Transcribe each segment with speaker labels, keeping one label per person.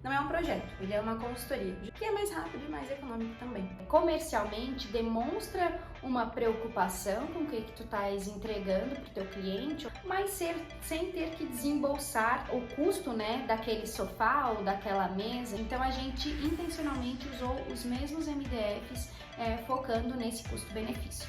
Speaker 1: não é um projeto, ele é uma consultoria, que é mais rápido e mais econômico também.
Speaker 2: Comercialmente, demonstra uma preocupação com o que tu estás entregando para o teu cliente, mas sem ter que desembolsar o custo, né, daquele sofá ou daquela mesa. Então a gente intencionalmente usou os mesmos MDFs, focando nesse custo-benefício.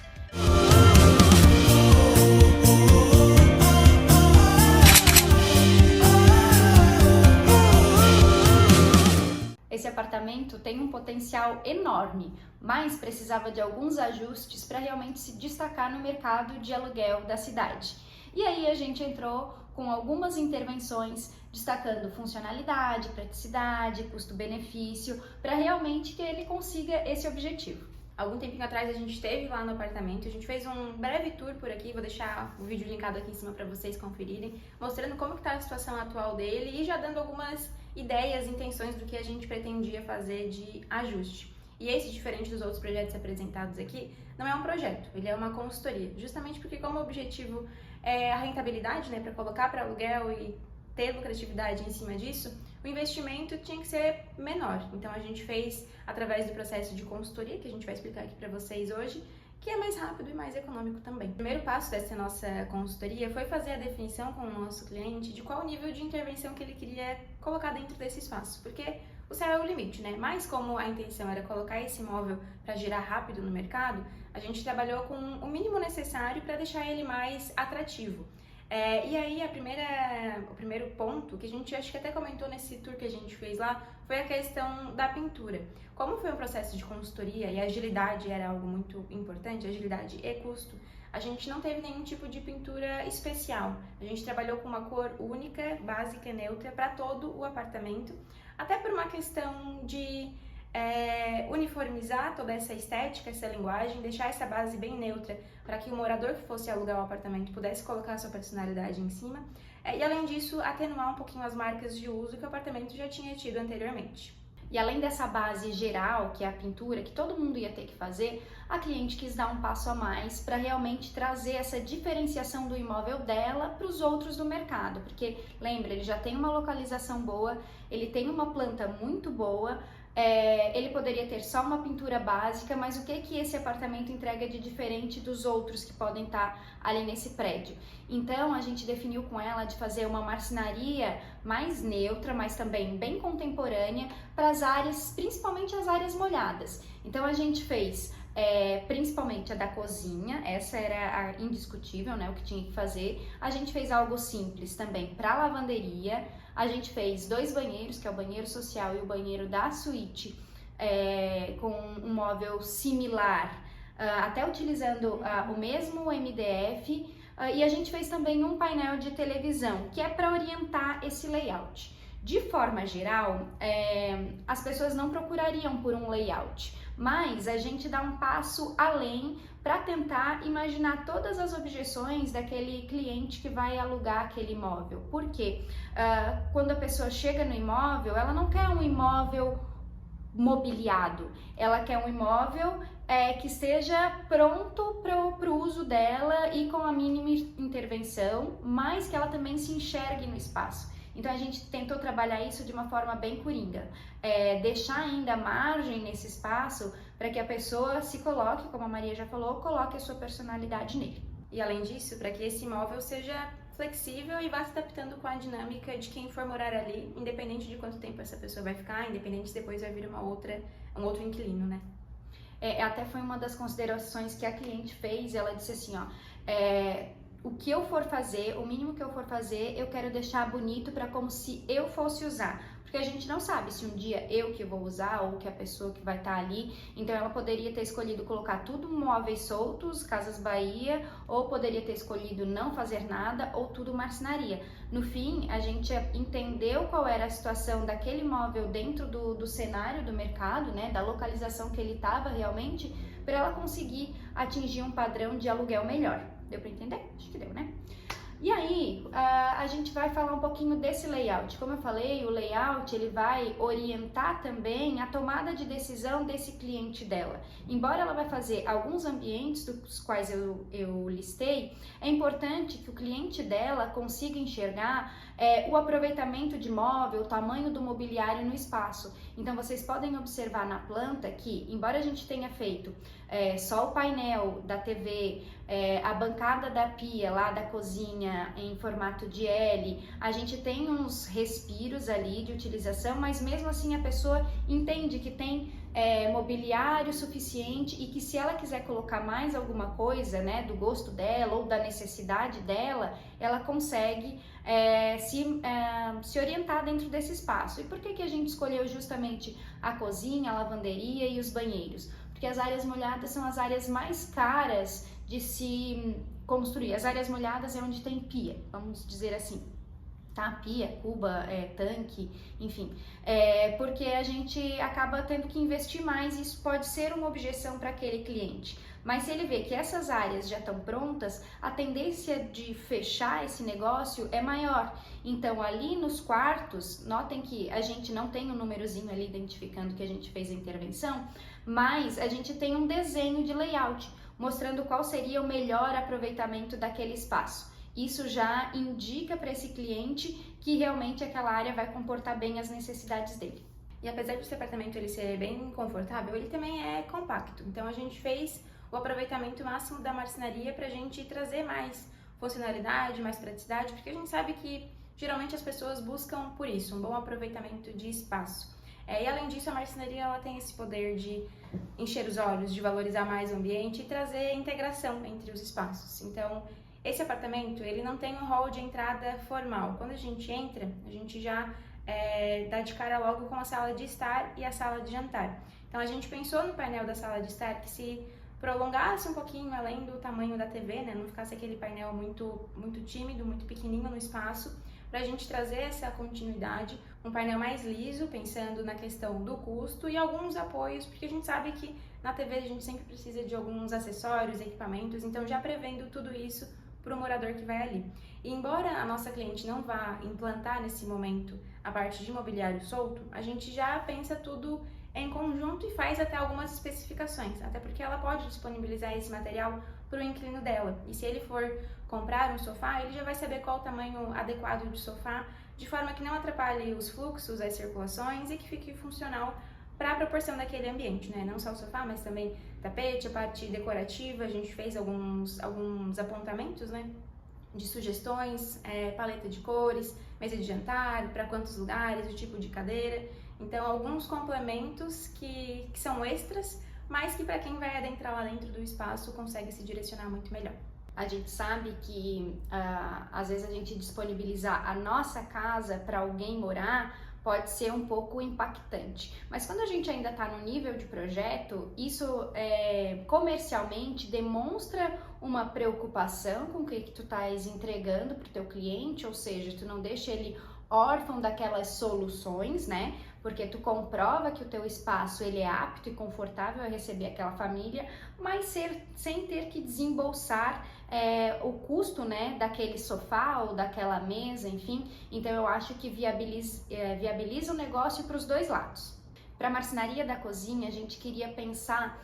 Speaker 2: Esse apartamento tem um potencial enorme, mas precisava de alguns ajustes para realmente se destacar no mercado de aluguel da cidade. E aí a gente entrou com algumas intervenções destacando funcionalidade, praticidade, custo-benefício, para realmente que ele consiga esse objetivo.
Speaker 1: Algum tempinho atrás a gente esteve lá no apartamento, a gente fez um breve tour por aqui, vou deixar o vídeo linkado aqui em cima para vocês conferirem, mostrando como que está a situação atual dele e já dando algumas ideias, intenções do que a gente pretendia fazer de ajuste. E esse, diferente dos outros projetos apresentados aqui, não é um projeto, ele é uma consultoria, justamente porque como o objetivo é a rentabilidade, né, para colocar para aluguel e ter lucratividade em cima disso, o investimento tinha que ser menor. Então a gente fez através do processo de consultoria, que a gente vai explicar aqui para vocês hoje, que é mais rápido e mais econômico também. O primeiro passo dessa nossa consultoria foi fazer a definição com o nosso cliente de qual nível de intervenção que ele queria colocar dentro desse espaço, porque o céu é o limite, né? Mas como a intenção era colocar esse imóvel para girar rápido no mercado, a gente trabalhou com o mínimo necessário para deixar ele mais atrativo. E aí o primeiro ponto, que a gente acho que até comentou nesse tour que a gente fez lá, foi a questão da pintura. Como foi um processo de consultoria e a agilidade era algo muito importante, agilidade e custo, a gente não teve nenhum tipo de pintura especial. A gente trabalhou com uma cor única, básica e neutra para todo o apartamento, até por uma questão de uniformizar toda essa estética, essa linguagem, deixar essa base bem neutra para que o morador que fosse alugar o apartamento pudesse colocar a sua personalidade em cima e além disso atenuar um pouquinho as marcas de uso que o apartamento já tinha tido anteriormente.
Speaker 2: E além dessa base geral, que é a pintura, que todo mundo ia ter que fazer, a cliente quis dar um passo a mais para realmente trazer essa diferenciação do imóvel dela para os outros do mercado, porque lembra, ele já tem uma localização boa, ele tem uma planta muito boa, ele poderia ter só uma pintura básica, mas o que esse apartamento entrega de diferente dos outros que podem estar ali nesse prédio? Então a gente definiu com ela de fazer uma marcenaria mais neutra, mas também bem contemporânea para as áreas, principalmente as áreas molhadas. Então a gente fez principalmente a da cozinha, essa era a indiscutível, né, o que tinha que fazer. A gente fez algo simples também para lavanderia. A gente fez 2 banheiros, que é o banheiro social e o banheiro da suíte, com um móvel similar, até utilizando o mesmo MDF, e a gente fez também um painel de televisão, que é para orientar esse layout. De forma geral, as pessoas não procurariam por um layout, mas a gente dá um passo além para tentar imaginar todas as objeções daquele cliente que vai alugar aquele imóvel. Por quê? Quando a pessoa chega no imóvel, ela não quer um imóvel mobiliado, ela quer um imóvel que esteja pronto para o uso dela e com a mínima intervenção, mas que ela também se enxergue no espaço. Então a gente tentou trabalhar isso de uma forma bem coringa, deixar ainda margem nesse espaço para que a pessoa se coloque, como a Maria já falou, coloque a sua personalidade nele.
Speaker 1: E além disso, para que esse imóvel seja flexível e vá se adaptando com a dinâmica de quem for morar ali, independente de quanto tempo essa pessoa vai ficar, independente se depois vai vir um outro inquilino, né?
Speaker 2: Até foi uma das considerações que a cliente fez, ela disse assim, o que eu for fazer, o mínimo que eu for fazer, eu quero deixar bonito para como se eu fosse usar. Porque a gente não sabe se um dia eu que vou usar ou que a pessoa que vai estar ali. Então ela poderia ter escolhido colocar tudo móveis soltos, Casas Bahia, ou poderia ter escolhido não fazer nada ou tudo marcenaria. No fim, a gente entendeu qual era a situação daquele móvel dentro do cenário do mercado, né, da localização que ele estava realmente, para ela conseguir atingir um padrão de aluguel melhor. Deu para entender? Acho que deu, né? E aí, a gente vai falar um pouquinho desse layout. Como eu falei, o layout ele vai orientar também a tomada de decisão desse cliente dela. Embora ela vai fazer alguns ambientes dos quais eu listei, é importante que o cliente dela consiga enxergar o aproveitamento de móvel, o tamanho do mobiliário no espaço. Então, vocês podem observar na planta que, embora a gente tenha feito só o painel da TV, a bancada da pia lá da cozinha em formato de L, a gente tem uns respiros ali de utilização, mas mesmo assim a pessoa entende que tem mobiliário suficiente e que se ela quiser colocar mais alguma coisa, né, do gosto dela ou da necessidade dela, ela consegue se orientar dentro desse espaço. E por que a gente escolheu justamente a cozinha, a lavanderia e os banheiros? Porque as áreas molhadas são as áreas mais caras de se construir. As áreas molhadas é onde tem pia, vamos dizer assim, tá? Pia, cuba, tanque, enfim. Porque a gente acaba tendo que investir mais e isso pode ser uma objeção para aquele cliente. Mas se ele vê que essas áreas já estão prontas, a tendência de fechar esse negócio é maior. Então, ali nos quartos, notem que a gente não tem um númerozinho ali identificando que a gente fez a intervenção, mas a gente tem um desenho de layout, mostrando qual seria o melhor aproveitamento daquele espaço. Isso já indica para esse cliente que realmente aquela área vai comportar bem as necessidades dele.
Speaker 1: E apesar de esse apartamento ele ser bem confortável, ele também é compacto. Então a gente fez o aproveitamento máximo da marcenaria para a gente trazer mais funcionalidade, mais praticidade, porque a gente sabe que geralmente as pessoas buscam por isso, um bom aproveitamento de espaço. E além disso, a marcenaria ela tem esse poder de encher os olhos, de valorizar mais o ambiente e trazer integração entre os espaços. Então, esse apartamento ele não tem um hall de entrada formal. Quando a gente entra, a gente já dá de cara logo com a sala de estar e a sala de jantar. Então, a gente pensou no painel da sala de estar que se prolongasse um pouquinho além do tamanho da TV, né? Não ficasse aquele painel muito tímido, muito pequenininho no espaço, para a gente trazer essa continuidade, um painel mais liso, pensando na questão do custo e alguns apoios, porque a gente sabe que na TV a gente sempre precisa de alguns acessórios, equipamentos, então já prevendo tudo isso para o morador que vai ali. E embora a nossa cliente não vá implantar nesse momento a parte de mobiliário solto, a gente já pensa tudo em conjunto e faz até algumas especificações, até porque ela pode disponibilizar esse material para o inquilino dela. E se ele for comprar um sofá, ele já vai saber qual o tamanho adequado de sofá, de forma que não atrapalhe os fluxos, as circulações e que fique funcional para a proporção daquele ambiente, né? Não só o sofá, mas também tapete, a parte decorativa. A gente fez alguns apontamentos, né? De sugestões, paleta de cores, mesa de jantar, para quantos lugares, o tipo de cadeira. Então, alguns complementos que são extras, mas que para quem vai adentrar lá dentro do espaço consegue se direcionar muito melhor.
Speaker 2: A gente sabe que às vezes a gente disponibilizar a nossa casa para alguém morar pode ser um pouco impactante, mas quando a gente ainda está no nível de projeto, isso comercialmente demonstra uma preocupação com o que tu estás entregando para o teu cliente, ou seja, tu não deixa ele órfão daquelas soluções, né? Porque tu comprova que o teu espaço ele é apto e confortável a receber aquela família, mas sem ter que desembolsar o custo, né, daquele sofá ou daquela mesa, enfim. Então eu acho que viabiliza o negócio para os dois lados. Para a marcenaria da cozinha, a gente queria pensar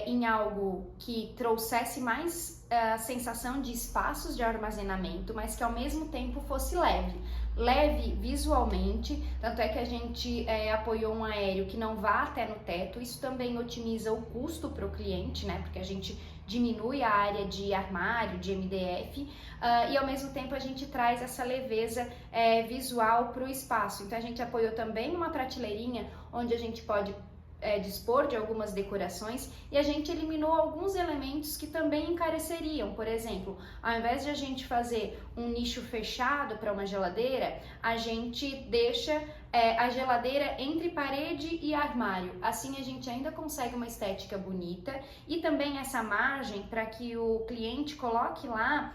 Speaker 2: em algo que trouxesse mais sensação de espaços de armazenamento, mas que ao mesmo tempo fosse leve visualmente, tanto é que a gente apoiou um aéreo que não vá até no teto. Isso também otimiza o custo para o cliente, né, porque a gente diminui a área de armário, de MDF, e ao mesmo tempo a gente traz essa leveza visual para o espaço. Então a gente apoiou também uma prateleirinha onde a gente pode dispor de algumas decorações, e a gente eliminou alguns elementos que também encareceriam. Por exemplo, ao invés de a gente fazer um nicho fechado para uma geladeira, a gente deixa a geladeira entre parede e armário. Assim a gente ainda consegue uma estética bonita e também essa margem para que o cliente coloque lá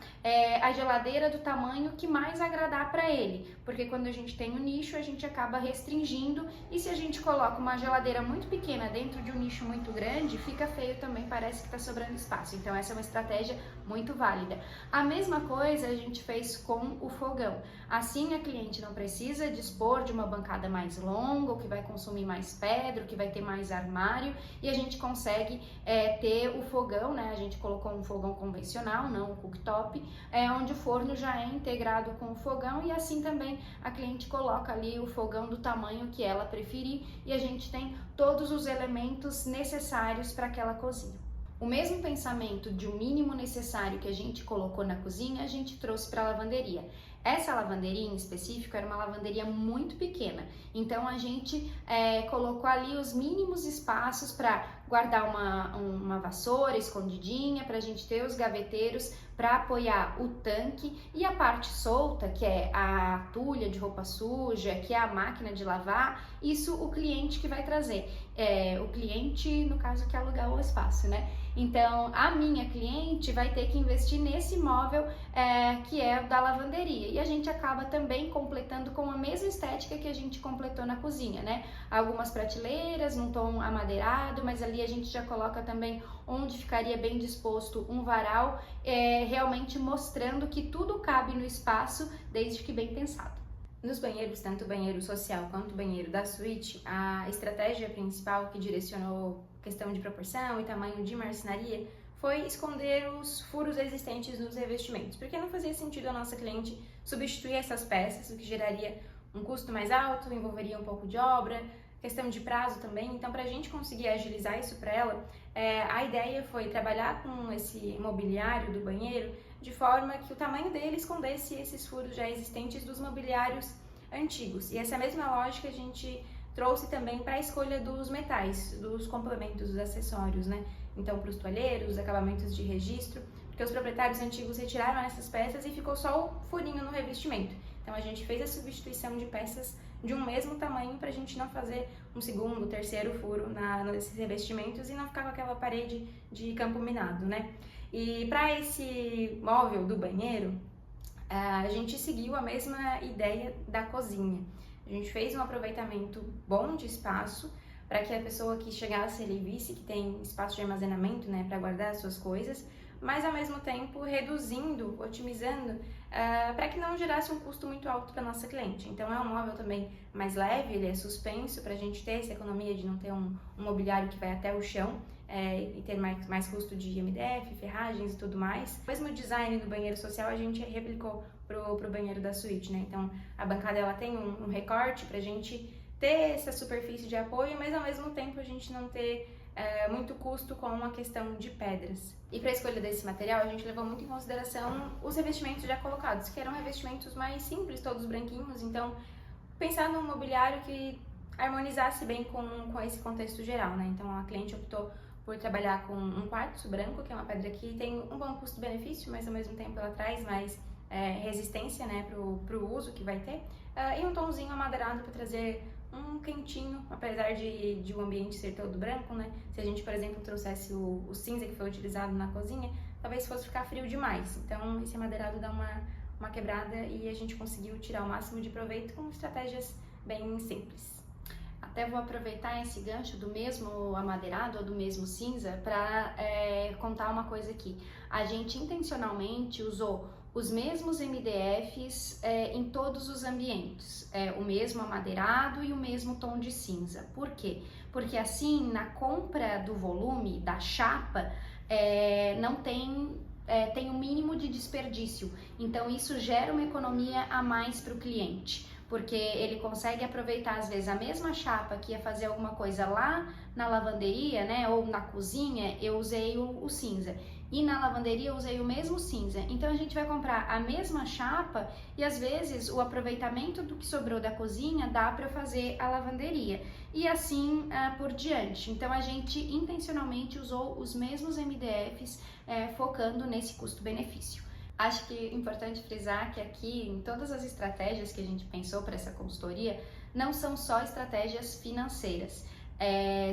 Speaker 2: a geladeira do tamanho que mais agradar para ele, porque quando a gente tem um nicho a gente acaba restringindo, e se a gente coloca uma geladeira muito pequena dentro de um nicho muito grande, fica feio também, parece que está sobrando espaço. Então essa é uma estratégia muito válida. A mesma coisa a gente fez com o fogão. Assim a cliente não precisa dispor de uma bancada mais longa, ou que vai consumir mais pedra, ou que vai ter mais armário, e a gente consegue ter o fogão, né? A gente colocou um fogão convencional, não um cooktop, onde o forno já é integrado com o fogão, e assim também a cliente coloca ali o fogão do tamanho que ela preferir, e a gente tem todos os elementos necessários para aquela cozinha. O mesmo pensamento de o mínimo necessário que a gente colocou na cozinha, a gente trouxe para a lavanderia. Essa lavanderia em específico era uma lavanderia muito pequena, então a gente colocou ali os mínimos espaços para guardar uma vassoura escondidinha, para a gente ter os gaveteiros para apoiar o tanque, e a parte solta, que é a tulha de roupa suja, que é a máquina de lavar, isso o cliente que vai trazer. O cliente, no caso, que alugar o espaço, né? Então, a minha cliente vai ter que investir nesse móvel que é da lavanderia, e a gente acaba também completando com a mesma estética que a gente completou na cozinha, né? Algumas prateleiras, num tom amadeirado, mas ali a gente já coloca também onde ficaria bem disposto um varal, realmente mostrando que tudo cabe no espaço, desde que bem pensado.
Speaker 1: Nos banheiros, tanto o banheiro social quanto o banheiro da suíte, a estratégia principal que direcionou questão de proporção e tamanho de marcenaria foi esconder os furos existentes nos revestimentos, porque não fazia sentido a nossa cliente substituir essas peças, o que geraria um custo mais alto, envolveria um pouco de obra, questão de prazo também. Então, para a gente conseguir agilizar isso para ela, a ideia foi trabalhar com esse mobiliário do banheiro de forma que o tamanho dele escondesse esses furos já existentes dos mobiliários antigos. E essa mesma lógica a gente trouxe também para a escolha dos metais, dos complementos, dos acessórios, né? Então, para os toalheiros, acabamentos de registro, porque os proprietários antigos retiraram essas peças e ficou só o furinho no revestimento. Então, a gente fez a substituição de peças de um mesmo tamanho para a gente não fazer um segundo, terceiro furo nesses revestimentos e não ficar com aquela parede de campo minado, né? E para esse móvel do banheiro, a gente seguiu a mesma ideia da cozinha. A gente fez um aproveitamento bom de espaço para que a pessoa que chegasse ali visse que tem espaço de armazenamento, né, para guardar as suas coisas, mas ao mesmo tempo reduzindo, otimizando, para que não gerasse um custo muito alto para nossa cliente. Então é um móvel também mais leve, ele é suspenso para a gente ter essa economia de não ter um mobiliário que vai até o chão e ter mais custo de MDF, ferragens e tudo mais. O mesmo design do banheiro social a gente replicou pro banheiro da suíte, né? Então a bancada ela tem um recorte para a gente ter essa superfície de apoio, mas ao mesmo tempo a gente não ter muito custo com a questão de pedras. E para a escolha desse material, a gente levou muito em consideração os revestimentos já colocados, que eram revestimentos mais simples, todos branquinhos. Então, pensar num mobiliário que harmonizasse bem com esse contexto geral, né? Então, a cliente optou por trabalhar com um quartzo branco, que é uma pedra que tem um bom custo-benefício, mas ao mesmo tempo ela traz mais resistência, né, pro uso que vai ter, e um tomzinho amadeirado para trazer um quentinho, apesar de o ambiente ser todo branco, né? Se a gente, por exemplo, trouxesse o cinza que foi utilizado na cozinha, talvez fosse ficar frio demais. Então, esse amadeirado dá uma quebrada e a gente conseguiu tirar o máximo de proveito com estratégias bem simples.
Speaker 2: Até vou aproveitar esse gancho do mesmo amadeirado ou do mesmo cinza para contar uma coisa aqui. A gente intencionalmente usou os mesmos MDFs em todos os ambientes, o mesmo amadeirado e o mesmo tom de cinza. Por quê? Porque assim, na compra do volume, da chapa, não tem um mínimo de desperdício. Então isso gera uma economia a mais para o cliente, porque ele consegue aproveitar às vezes a mesma chapa que ia fazer alguma coisa lá na lavanderia, né, ou na cozinha, eu usei o cinza. E na lavanderia eu usei o mesmo cinza. Então a gente vai comprar a mesma chapa e às vezes o aproveitamento do que sobrou da cozinha dá para fazer a lavanderia. E assim por diante. Então a gente intencionalmente usou os mesmos MDFs focando nesse custo-benefício. Acho que é importante frisar que aqui, em todas as estratégias que a gente pensou para essa consultoria, não são só estratégias financeiras.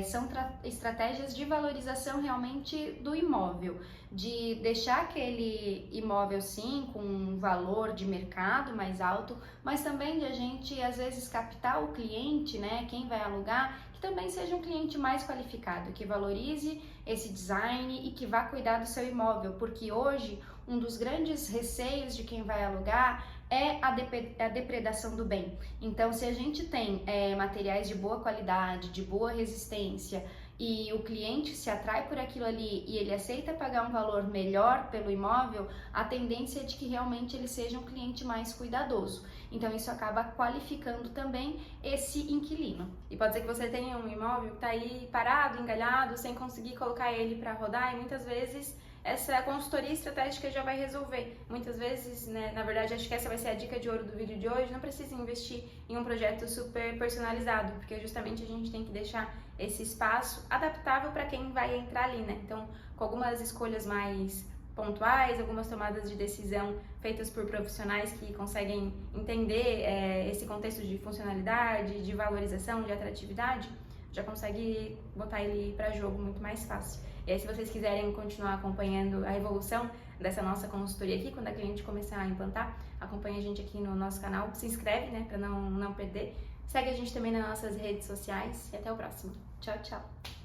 Speaker 2: São estratégias de valorização realmente do imóvel, de deixar aquele imóvel sim com um valor de mercado mais alto, mas também de a gente às vezes captar o cliente, né, quem vai alugar, que também seja um cliente mais qualificado, que valorize esse design e que vá cuidar do seu imóvel, porque hoje um dos grandes receios de quem vai alugar é a depredação do bem. Então, se a gente tem materiais de boa qualidade, de boa resistência, e o cliente se atrai por aquilo ali e ele aceita pagar um valor melhor pelo imóvel, a tendência é de que realmente ele seja um cliente mais cuidadoso. Então, isso acaba qualificando também esse inquilino.
Speaker 1: E pode ser que você tenha um imóvel que está aí parado, encalhado, sem conseguir colocar ele para rodar, e muitas vezes essa consultoria estratégica já vai resolver. Muitas vezes, né, na verdade, acho que essa vai ser a dica de ouro do vídeo de hoje, não precisa investir em um projeto super personalizado, porque justamente a gente tem que deixar esse espaço adaptável para quem vai entrar ali, né? Então, com algumas escolhas mais pontuais, algumas tomadas de decisão feitas por profissionais que conseguem entender esse contexto de funcionalidade, de valorização, de atratividade, já consegue botar ele para jogo muito mais fácil. E aí, se vocês quiserem continuar acompanhando a evolução dessa nossa consultoria aqui, quando a cliente começar a implantar, acompanha a gente aqui no nosso canal, se inscreve, né, para não perder. Segue a gente também nas nossas redes sociais e até o próximo.
Speaker 2: Tchau, tchau!